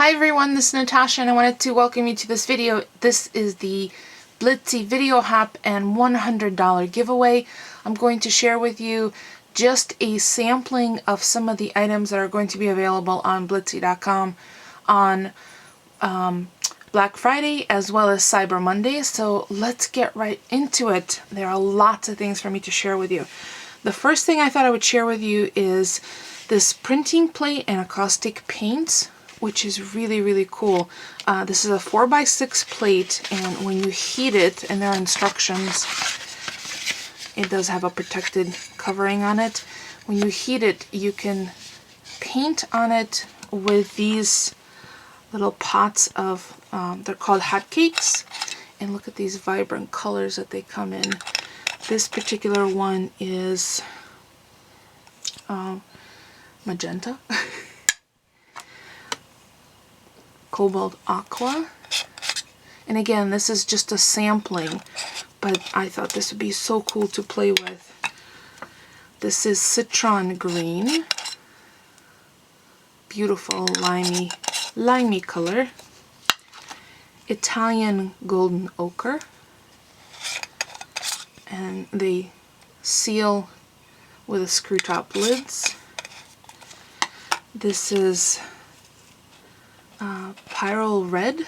Hi everyone, this is Natasha and I wanted to welcome you to this video. This is the Blitsy video hop and $100 giveaway. I'm going to share with you just a sampling of some of the items that are going to be available on Blitsy.com on Black Friday as well as Cyber Monday. So let's get right into it. There are lots of things for me to share with you. The first thing I thought I would share with you is this printing plate and acoustic paints, which is really cool. This is a 4x6 plate, and when you heat it, and there are instructions, it does have a protected covering on it. When you heat it, you can paint on it with these little pots of, they're called hotcakes, and look at these vibrant colors that they come in. This particular one is magenta. Cobalt aqua, and again, this is just a sampling, but I thought this would be so cool to play with. This is citron green, beautiful limey color. Italian golden ochre, and they seal with a screw top lids. This is Pyrrole red,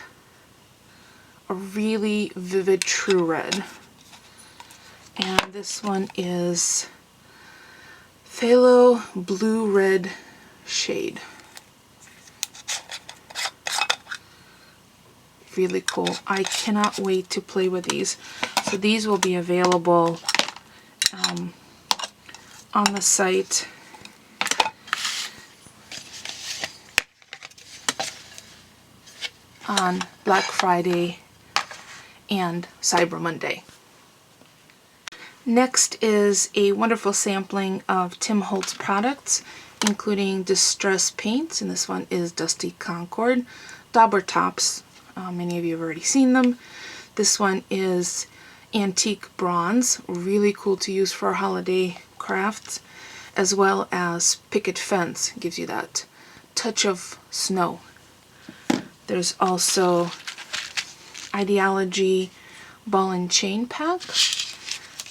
a really vivid true red, and this one is phthalo blue red shade. Really cool. I cannot wait to play with these. So these will be available on the site on Black Friday and Cyber Monday. Next is a wonderful sampling of Tim Holtz products, including Distress paints, and this one is Dusty Concord. Dauber tops, many of you have already seen them. This one is Antique Bronze, really cool to use for holiday crafts, as well as Picket Fence, gives you that touch of snow. There's also Ideology ball and chain pack,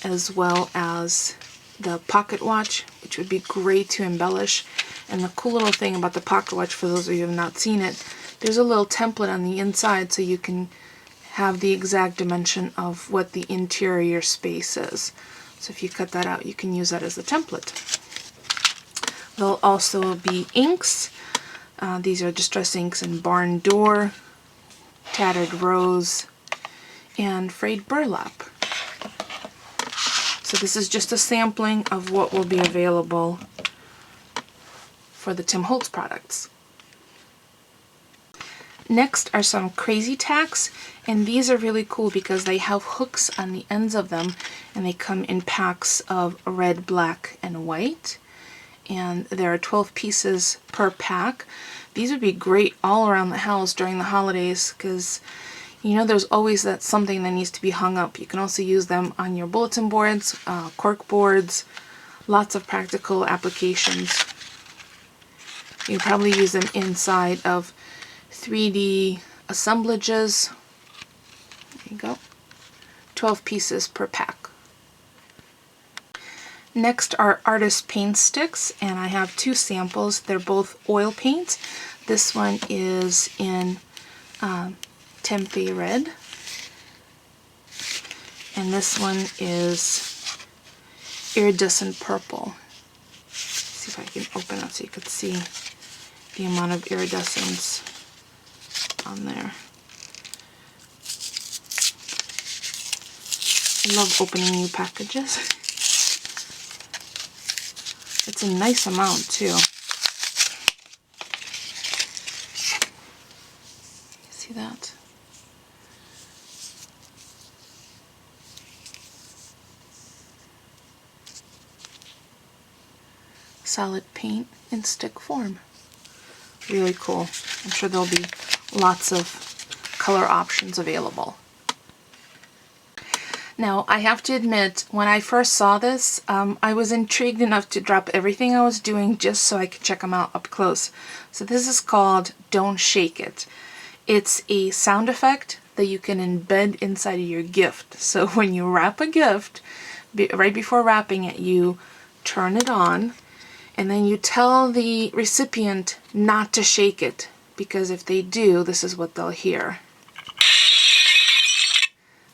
as well as the pocket watch, which would be great to embellish. And the cool little thing about the pocket watch, for those of you who have not seen it, there's a little template on the inside so you can have the exact dimension of what the interior space is. So if you cut that out, you can use that as a template. There'll also be inks. These are Distress inks in Barn Door, Tattered Rose, and Frayed Burlap. So this is just a sampling of what will be available for the Tim Holtz products. Next are some Crazy Tacks, and these are really cool because they have hooks on the ends of them, and they come in packs of red, black, and white. And there are 12 pieces per pack. These would be great all around the house during the holidays because you know there's always that something that needs to be hung up. You can also use them on your bulletin boards, cork boards, lots of practical applications. You probably use them inside of 3D assemblages. There you go. 12 pieces per pack. Next are artist paint sticks, and I have two samples. They're both oil paints. This one is in Tempe red, and this one is iridescent purple. Let's see if I can open it so you can see the amount of iridescence on there. I love opening new packages. It's a nice amount too. See that? Solid paint in stick form. Really cool. I'm sure there'll be lots of color options available. Now, I have to admit, when I first saw this, I was intrigued enough to drop everything I was doing just so I could check them out up close. So this is called Don't Shake It. It's a sound effect that you can embed inside of your gift. So when you wrap a gift, right before wrapping it, you turn it on, and then you tell the recipient not to shake it, because if they do, this is what they'll hear.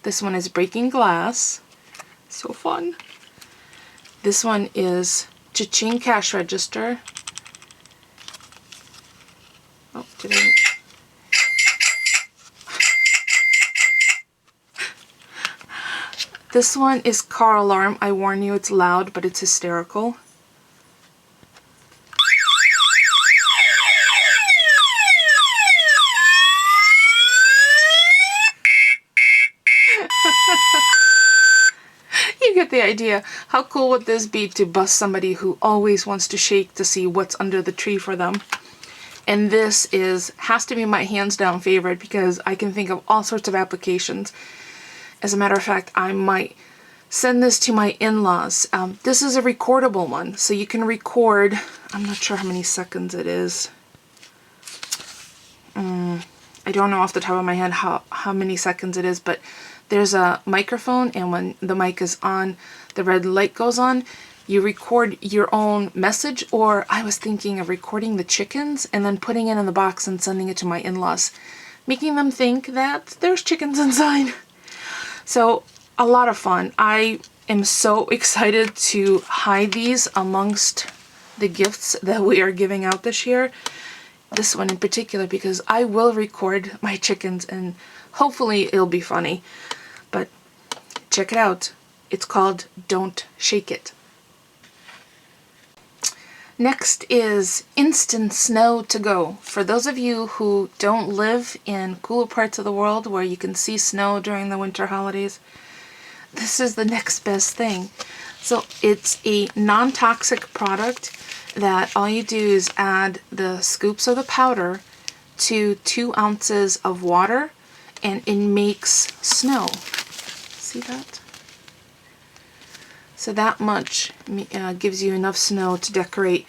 This one is breaking glass. So fun. This one is cha-ching cash register. Oh, did I... This one is car alarm. I warn you, it's loud, but it's hysterical. You get the idea. How cool would this be to bust somebody who always wants to shake to see what's under the tree for them? And this has to be my hands down favorite because I can think of all sorts of applications. As a matter of fact, I might send this to my in-laws. This is a recordable one, so you can record. I'm not sure how many seconds it is. I don't know off the top of my head how many seconds it is, but there's a microphone, and when the mic is on, the red light goes on. You record your own message, or I was thinking of recording the chickens and then putting it in the box and sending it to my in-laws, making them think that there's chickens inside. So a lot of fun. I am so excited to hide these amongst the gifts that we are giving out this year. This one in particular, because I will record my chickens and hopefully it'll be funny. But check it out. It's called Don't Shake It. Next is instant snow to go. For those of you who don't live in cooler parts of the world where you can see snow during the winter holidays, this is the next best thing. So it's a non-toxic product that all you do is add the scoops of the powder to 2 ounces of water, and it makes snow. See that? So that much gives you enough snow to decorate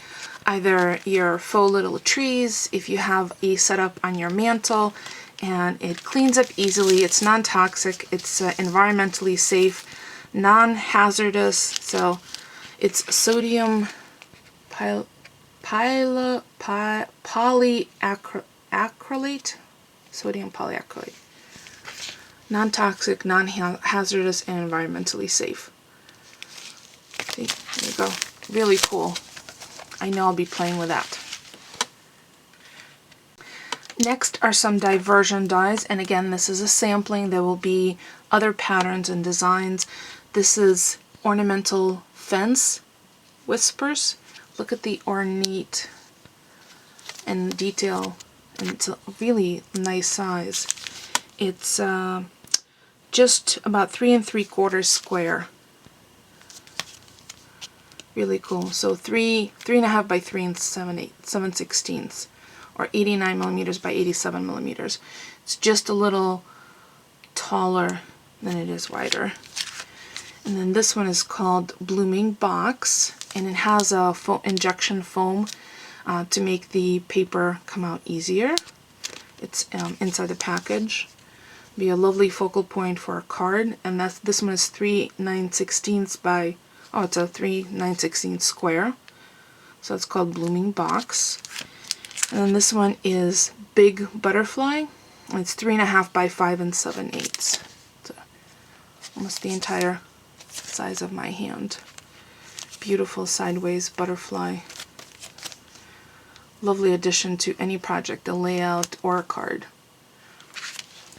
either your faux little trees, if you have a setup on your mantle, and it cleans up easily. It's non-toxic, it's environmentally safe, non-hazardous, so it's sodium polyacrylate, sodium polyacrylate. Non-toxic, non-hazardous, and environmentally safe. See, there you go. Really cool. I know I'll be playing with that. Next are some diversion dies, and again, this is a sampling. There will be other patterns and designs. This is ornamental fence whispers. Look at the ornate and detail, and it's a really nice size. It's just about 3 3/4 square. Really cool. So 3.5 by 3 7/16, or 89 millimeters by 87 millimeters. It's just a little taller than it is wider. And then this one is called Blooming Box, and it has a injection foam to make the paper come out easier. It's inside the package. Be a lovely focal point for a card, and this one is 3 9/16 by, oh, it's a 3 9/16 square, so it's called Blooming Box. And then this one is Big Butterfly, and it's 3.5 by 5 7/8. So almost the entire size of my hand. Beautiful sideways butterfly. Lovely addition to any project, a layout or a card.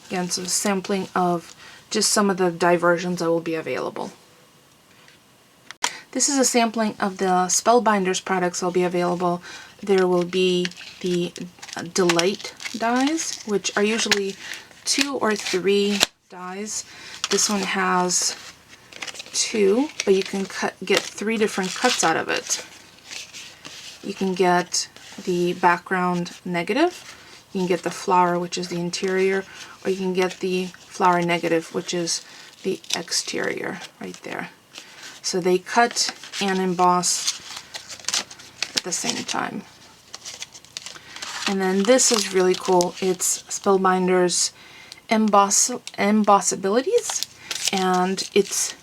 Again, so sampling of just some of the diversions that will be available. This is a sampling of the Spellbinders products that will be available. There will be the Delight dies, which are usually 2 or 3 dies. This one has 2, but you can get 3 different cuts out of it. You can get the background negative, you can get the flower, which is the interior, or you can get the flower negative, which is the exterior right there. So they cut and emboss at the same time. And then this is really cool. It's Spellbinder's Embossabilities, and it's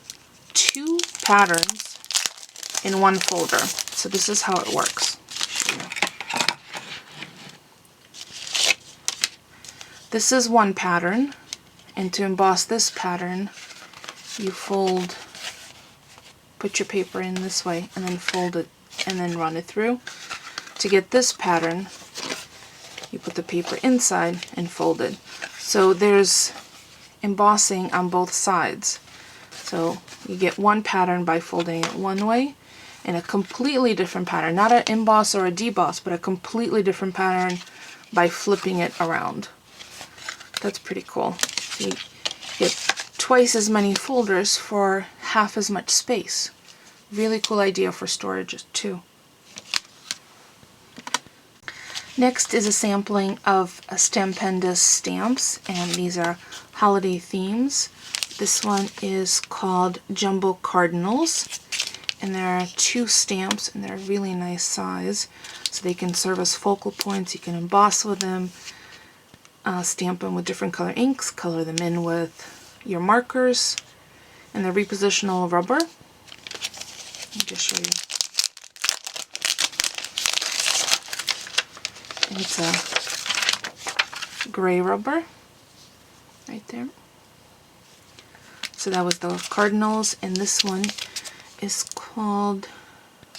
2 patterns in one folder. So this is how it works. This is one pattern, and to emboss this pattern, you put your paper in this way, and then fold it, and then run it through. To get this pattern, you put the paper inside and fold it. So there's embossing on both sides. So you get one pattern by folding it one way, and a completely different pattern, not an emboss or a deboss, but a completely different pattern by flipping it around. That's pretty cool. So you get twice as many folders for half as much space. Really cool idea for storage too. Next is a sampling of Stampendous stamps, and these are holiday themes. This one is called Jumbo Cardinals, and there are 2 stamps, and they're a really nice size, so they can serve as focal points. You can emboss with them, stamp them with different color inks, color them in with your markers, and they're repositional rubber. Let me just show you. And it's a gray rubber right there. So that was the Cardinals, and this one is called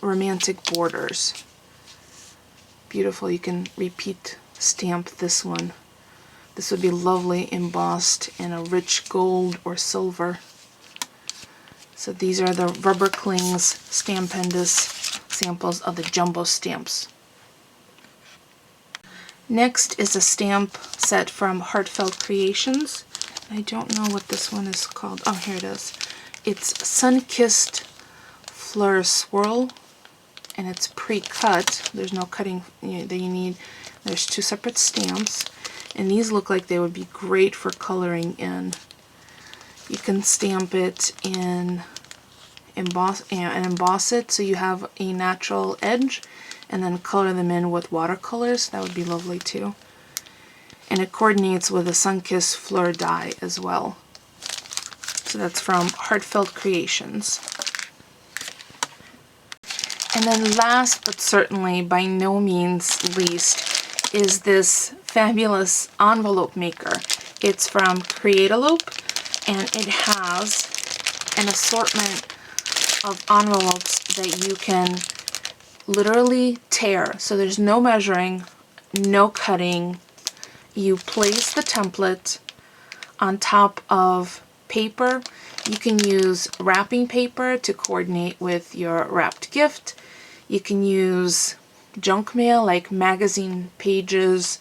Romantic Borders. Beautiful. You can repeat stamp this one. This would be lovely embossed in a rich gold or silver. So these are the Rubber Clings Stampendous samples of the jumbo stamps. Next is a stamp set from Heartfelt Creations. I don't know what this one is called. Oh, here it is. It's Sun-Kissed Fleur Swirl, and it's pre-cut. There's no cutting that you need. There's 2 separate stamps, and these look like they would be great for coloring in. You can stamp it in emboss it so you have a natural edge, and then color them in with watercolors. That would be lovely too. And it coordinates with a Sun-Kissed Fleur die as well. So that's from Heartfelt Creations. And then last but certainly by no means least is this fabulous envelope maker. It's from Create-A-Lope, and it has an assortment of envelopes that you can literally tear. So there's no measuring, no cutting. You place the template on top of paper. You can use wrapping paper to coordinate with your wrapped gift. You can use junk mail like magazine pages,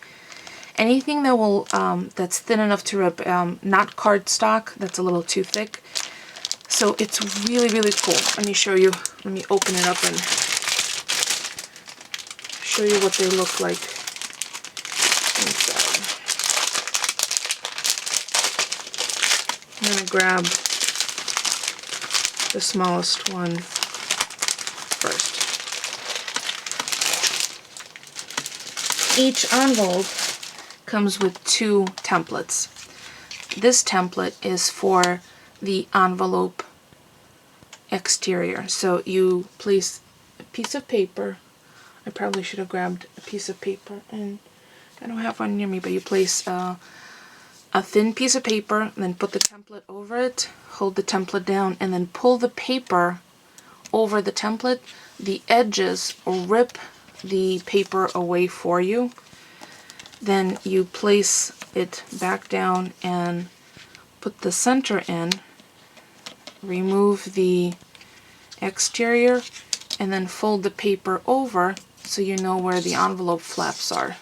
anything that will that's thin enough to rip, not cardstock, that's a little too thick. So it's really, really cool. Let me show you. Let me open it up and show you what they look like inside. I'm going to grab the smallest one first. Each envelope comes with 2 templates. This template is for the envelope exterior. So you place a piece of paper. I probably should have grabbed a piece of paper, and I don't have one near me, but you place a thin piece of paper, and then put the template over it, hold the template down, and then pull the paper over the template. The edges will rip the paper away for you. Then you place it back down and put the center in, remove the exterior, and then fold the paper over so you know where the envelope flaps are.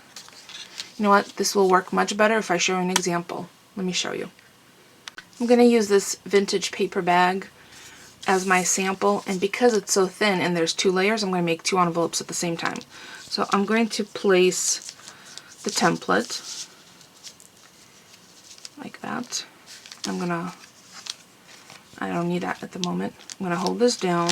You know what? This will work much better if I show you an example. Let me show you. I'm going to use this vintage paper bag as my sample, and because it's so thin and there's 2 layers, I'm going to make 2 envelopes at the same time. So I'm going to place the template like that. I'm going to I don't need that at the moment. I'm going to hold this down.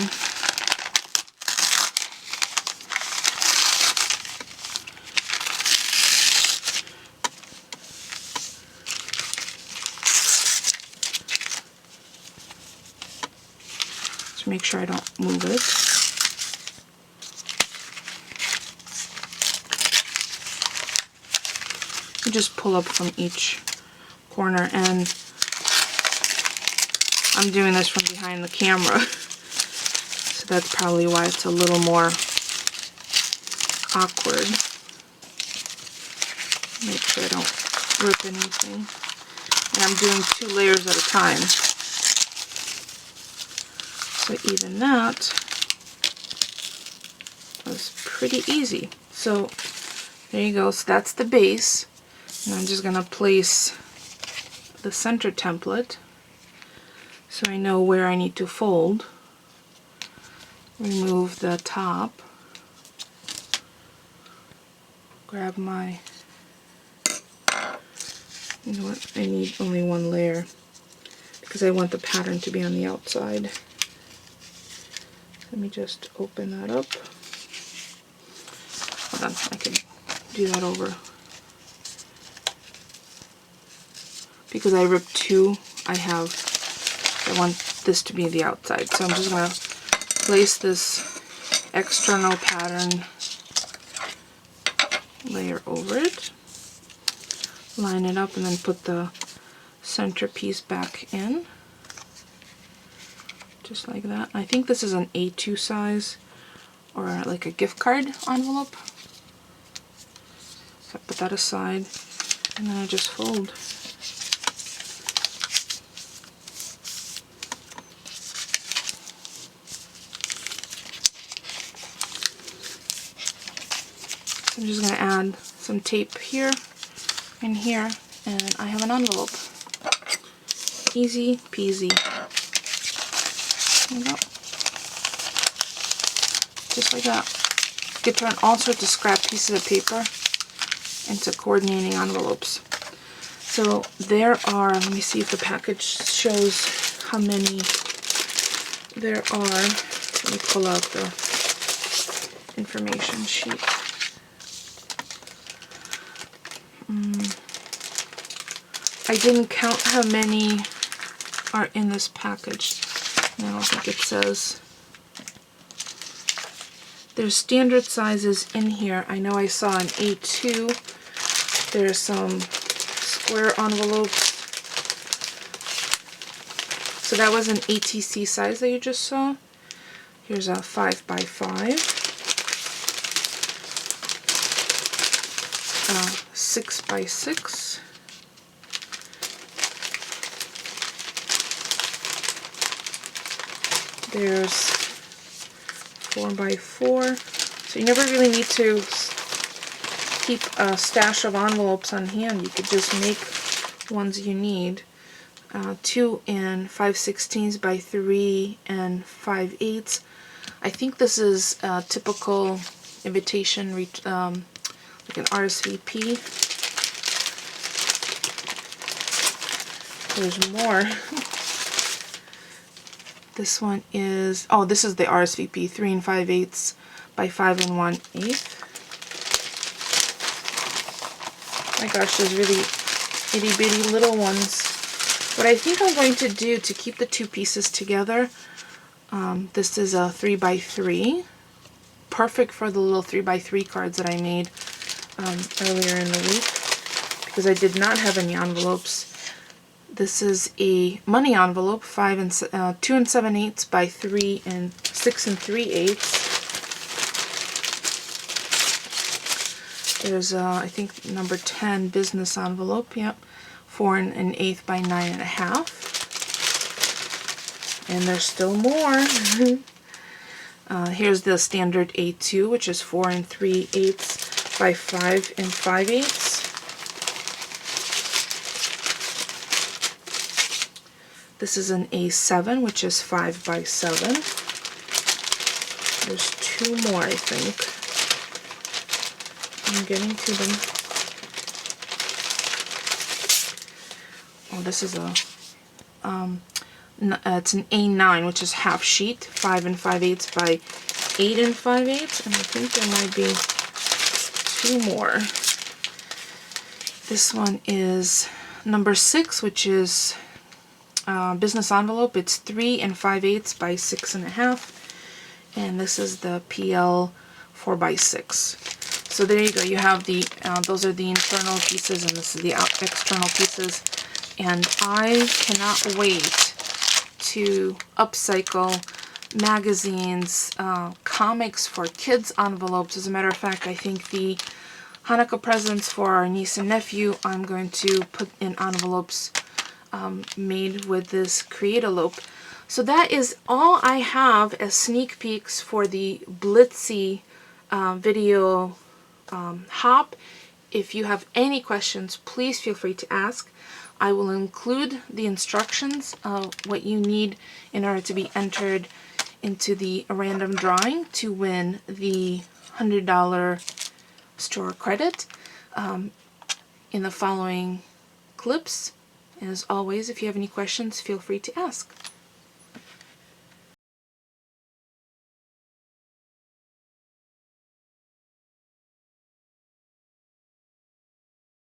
Just make sure I don't move it. You just pull up from each corner, and I'm doing this from behind the camera, so that's probably why it's a little more awkward. Make sure I don't rip anything. And I'm doing 2 layers at a time. So even that was pretty easy. So there you go. So that's the base. And I'm just going to place the center template so I know where I need to fold. Remove the top. Grab my, you know what, I need only 1 layer because I want the pattern to be on the outside. Let me just open that up. Hold on, I can do that over. Because I ripped 2, I want this to be the outside. So I'm just going to place this external pattern layer over it, line it up, and then put the center piece back in. Just like that. I think this is an A2 size, or like a gift card envelope. So I put that aside, and then I just fold. So I'm just going to add some tape here and here, and I have an envelope. Easy peasy. There you go. Just like that. You can turn all sorts of scrap pieces of paper into coordinating envelopes. So there are, let me see if the package shows how many there are. Let me pull out the information sheet. I didn't count how many are in this package. I don't think it says. There's standard sizes in here. I know I saw an A2. There's some square envelopes. So that was an ATC size that you just saw. Here's a 5x5. 6x6. There's 4x4. So you never really need to keep a stash of envelopes on hand. You could just make ones you need. 2 and 5/16 by 3 and 5/8. I think this is a typical invitation, like an RSVP. There's more. This one is, oh, this is the RSVP, 3 and 5/8 by 5 and 1/8. My gosh, there's really itty bitty little ones. What I think I'm going to do to keep the 2 pieces together, this is a 3x3. Perfect for the little 3x3 cards that I made earlier in the week, because I did not have any envelopes. This is a money envelope, 2 and 7/8 by 3 and 6 and 3/8. There's I think number 10 business envelope, yep, 4 and 1/8 by 9.5. And there's still more. Here's the standard A2, which is 4 and 3/8 by 5 and 5/8. This is an A7, which is 5 by 7. There's 2 more, I think. I'm getting to them. Oh, this is a it's an A9, which is half sheet, 5 5/8 by 8 5/8, and I think there might be 2 more. This one is number 6, which is business envelope. It's 3 5/8 by 6 1/2, and this is the PL 4 by 6. So there you go. You have the those are the internal pieces, and this is the external pieces. And I cannot wait to upcycle magazines, comics for kids envelopes. As a matter of fact, I think the Hanukkah presents for our niece and nephew, I'm going to put in envelopes made with this Create-A-Lope. So that is all I have as sneak peeks for the Blitsy video hop. If you have any questions, please feel free to ask. I will include the instructions of what you need in order to be entered into the random drawing to win the $100 store credit in the following clips. And as always, if you have any questions, feel free to ask.